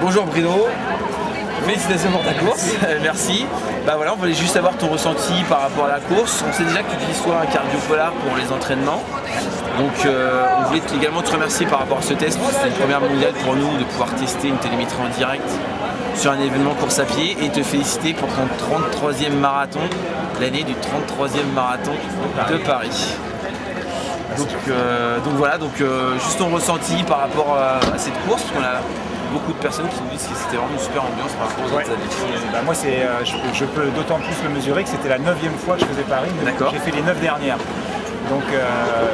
Bonjour Bruno, félicitations pour ta course, merci. Bah voilà, on voulait juste savoir ton ressenti par rapport à la course. On sait déjà que tu utilises toi un cardio polar pour les entraînements. Donc on voulait également te remercier par rapport à ce test. C'était une première mondiale pour nous de pouvoir tester une télémétrie en direct sur un événement course à pied et te féliciter pour ton 33e marathon, l'année du 33e marathon de Paris. Donc voilà, juste ton ressenti par rapport à cette course, parce qu'on a beaucoup de personnes qui nous disent que c'était vraiment une super ambiance par rapport aux autres années. Moi, je peux d'autant plus le mesurer que c'était la 9e fois que je faisais Paris. J'ai fait les 9 dernières. Donc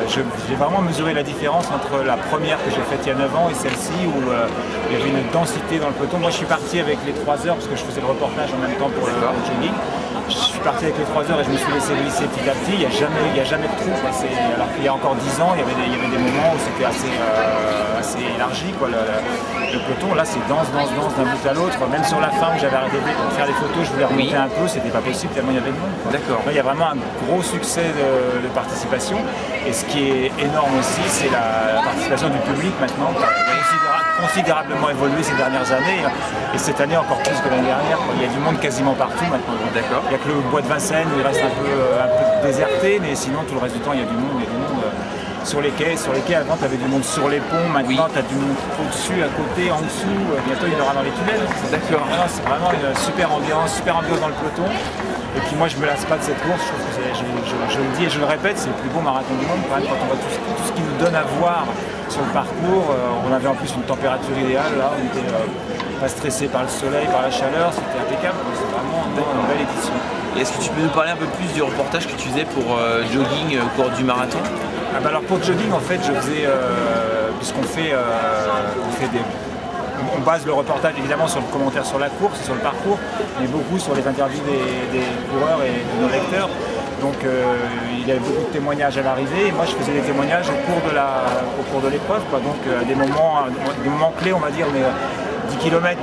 j'ai vraiment mesuré la différence entre la première que j'ai faite il y a 9 ans et celle-ci où il y avait une densité dans le peloton. Moi je suis parti avec les 3 heures parce que je faisais le reportage en même temps pour le jogging. Je suis parti avec les 3 heures et je me suis laissé glisser petit à petit. Il n'y a jamais de trou. Alors qu'il y a encore 10 ans, il y avait des moments où c'était assez élargi le peloton. Là c'est dense d'un bout à l'autre. Même sur la fin où j'avais arrêté de faire des photos, je voulais remonter un peu, c'était pas possible tellement il y avait de monde. D'accord. Il y a vraiment un gros succès de participation. Et ce qui est énorme aussi, c'est la participation du public maintenant, qui a considérablement évolué ces dernières années. Et cette année encore plus que l'année dernière. Il y a du monde quasiment partout maintenant. D'accord. Il n'y a que le bois de Vincennes où il reste un peu déserté, mais sinon tout le reste du temps il y a du monde. Sur les quais avant tu avais du monde sur les ponts, maintenant tu as du monde au-dessus, à côté, en dessous, bientôt il y en aura dans les tunnels. D'accord. C'est vraiment une super ambiance dans le peloton. Et puis moi je me lasse pas de cette course, je trouve que je le dis et je le répète, c'est le plus beau marathon du monde quand même, quand on voit tout ce qui nous donne à voir sur le parcours. On avait en plus une température idéale, là, on n'était pas stressé par le soleil, par la chaleur, c'était impeccable, c'est vraiment une belle édition. Et est-ce que tu peux nous parler un peu plus du reportage que tu faisais pour jogging au cours du marathon? Alors pour le jogging en fait je faisais, puisqu'on fait, on base le reportage évidemment sur le commentaire sur la course et sur le parcours, mais beaucoup sur les interviews des coureurs et de nos lecteurs. Donc il y avait beaucoup de témoignages à l'arrivée et moi je faisais des témoignages au cours de l'épreuve. Donc des moments clés on va dire, mais 10 km,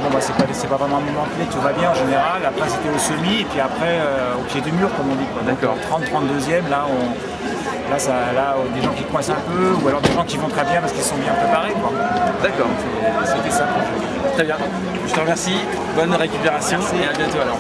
c'est pas vraiment un moment clé, tout va bien en général. Après c'était au semi et puis après au pied du mur comme on dit. D'accord. 30-32e là des gens qui coincent un peu ou alors des gens qui vont très bien parce qu'ils sont bien préparés. D'accord. C'était ça. Très bien. Je te remercie. Bonne récupération. Merci. Et à bientôt alors.